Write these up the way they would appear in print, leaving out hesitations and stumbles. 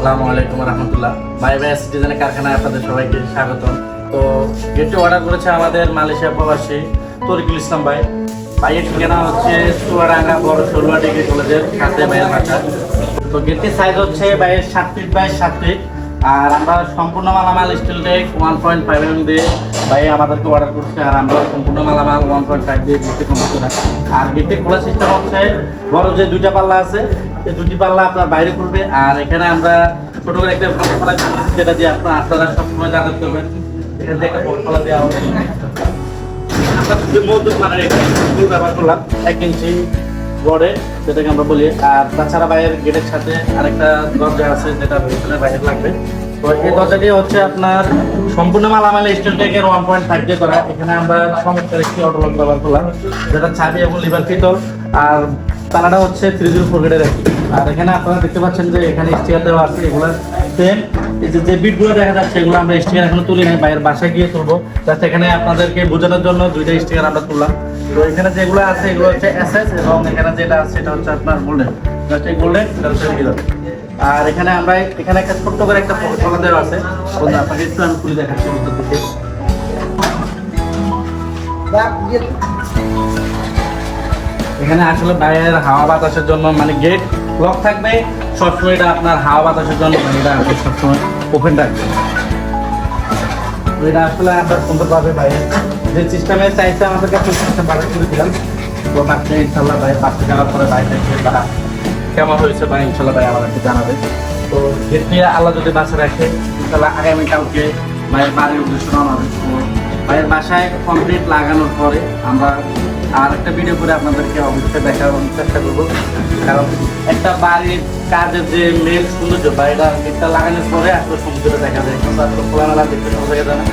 আসসালামু আলাইকুম রহমতুল্লাহ। মাই ভাই সিটিজেনের কারখানায় আপনাদের সবাইকে স্বাগতম। তো গেটটি অর্ডার করেছে আমাদের মালয়েশিয়া প্রবাসী তরিকুল ইসলাম ভাই। ভাইয়ের ঠিকানা হচ্ছে চুয়াডাঙ্গা বড় ষোলোয়া ডিগ্রি কলেজের সাথে ভাইয়ের বাসা। তো গেটটির সাইজ হচ্ছে ভাইয়ের 7 ফিট বাই 7 ফিট। আর আমরা সম্পূর্ণ মালামাল স্টিল টেক 1.5 mm দিয়ে ভাই আমাদেরকে অর্ডার করছে। আর আমরা সম্পূর্ণ মালামাল 1.5 দিয়ে গেটটি কমপ্লিট করা। আর গেটটি খোলা সিস্টেম হচ্ছে বড় যে দুইটা পাল্লা আছে এই দুটি পাল্লা আপনার বাইরে খুলবে। আর এখানে আমরা ছোট করে একটা পাল্লা যেটা দিয়ে আপনারা সবসময় যাতায়াত করবেন। এখানে একটা পাল্লা দেওয়া হবে। আমরা মজবুত মানের এখানে ব্যবহার করলাম 1 ইঞ্চি বড়ে, যেটাকে আমরা বলি। আর তাছাড়া বাইরের গেটের সাথে আরেকটা দরজা আছে যেটা ভিতরে বাইরে লাগবে। তো এই দরজাটি হচ্ছে আপনার সম্পূর্ণ মালামাল স্টিল টেকের 1.5 দিয়ে করা। এখানে আমরা চমৎকার একটি অটোলক ব্যবহার করলাম, যেটা চাবি এবং লিভার পিতল। আর তালাটা হচ্ছে 304 গ্রেডের একটি। আর এখানে আপনারা দেখতে পাচ্ছেন যে এখানে স্টিকার দেওয়া আছে। এগুলো সেম এই যে বিটগুলো দেখা যাচ্ছে এগুলো আমরা স্টিকার এখনো তুলি নাই, বাইরের বাসায় গিয়ে তুলবো। জাস্ট এখানে আপনাদেরকে বোঝানোর জন্য দুইটা স্টিকার আমরা তুললাম। তো এখানে যেগুলো আছে এগুলো হচ্ছে এসএস, এবং এখানে যেটা আছে সেটা হচ্ছে আপনার গোল্ডেন। জাস্ট এই গোল্ডেন এটা হচ্ছে হিরো। আর এখানে আমরা এখানে একটা ছোট্ট করে একটা পকেট খোলা দেওয়া আছে। বন্ধু আপনাকে একটু আমি খুলে দেখাচ্ছি ভিতর দিকে। এখানে আসলে বাইরের হাওয়া বাতাসের জন্য মানে গেট লক থাকবে সবসময়, এটা আপনার হাওয়া বাতাসের জন্য এটা সবসময় ওপেন থাকবে। এটা আসলে আমরা সুন্দর পাবে বাইরে যে সিস্টেমের চাইছে আমাদের কাছে সিস্টেম বাইরে করে দিলাম। তো আপনি ইনশাল্লাহ ভাই পাশে যাওয়ার পরে বাইরে তারা কেমন হয়েছে ভাই ইনশাল্লাহ ভাই আমাদেরকে জানাবে। তো গেটটি আল্লাহ যদি বাসা রাখে ইনশাল্লাহ আগামীকালকে ভাইয়ের বাড়ির উদ্দেশ্য রওনা হবে। তো ভাইয়ের বাসায় কমপ্লিট লাগানোর পরে আমরা আর একটা ভিডিও করে আপনাদেরকে অবশ্যই দেখার চেষ্টা করবো। কারণ একটা বাড়ির কাজের যে মেন সৌন্দর্য বা এটা গেটটা লাগানোর পরে আসলে সৌন্দর্যটা দেখা যায়, কিন্তু আসলে খোলামেলা দেখতে কোনো দেখা যায় না।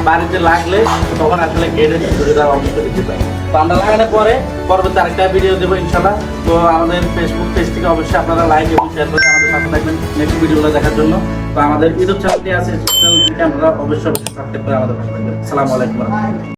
বাড়িতে লাগলে তখন আসলে গেটের সৌন্দর্যটা অবশ্যই দেখতে পাই। তো আমরা লাগানোর পরে পরবর্তী আরেকটা ভিডিও দেবো ইনশাল্লাহ। তো আমাদের ফেসবুক পেজ থেকে অবশ্যই আপনারা লাইক এবং শেয়ার করে আমাদের সাথে থাকবেন নেক্সট ভিডিওগুলো দেখার জন্য। তো আমাদের ইউটিউব চ্যানেলটি আছে, চ্যানেলটিকে আপনারা অবশ্যই সাবস্ক্রাইব করে আমাদের পাশে থাকবেন। আসসালামু আলাইকুম।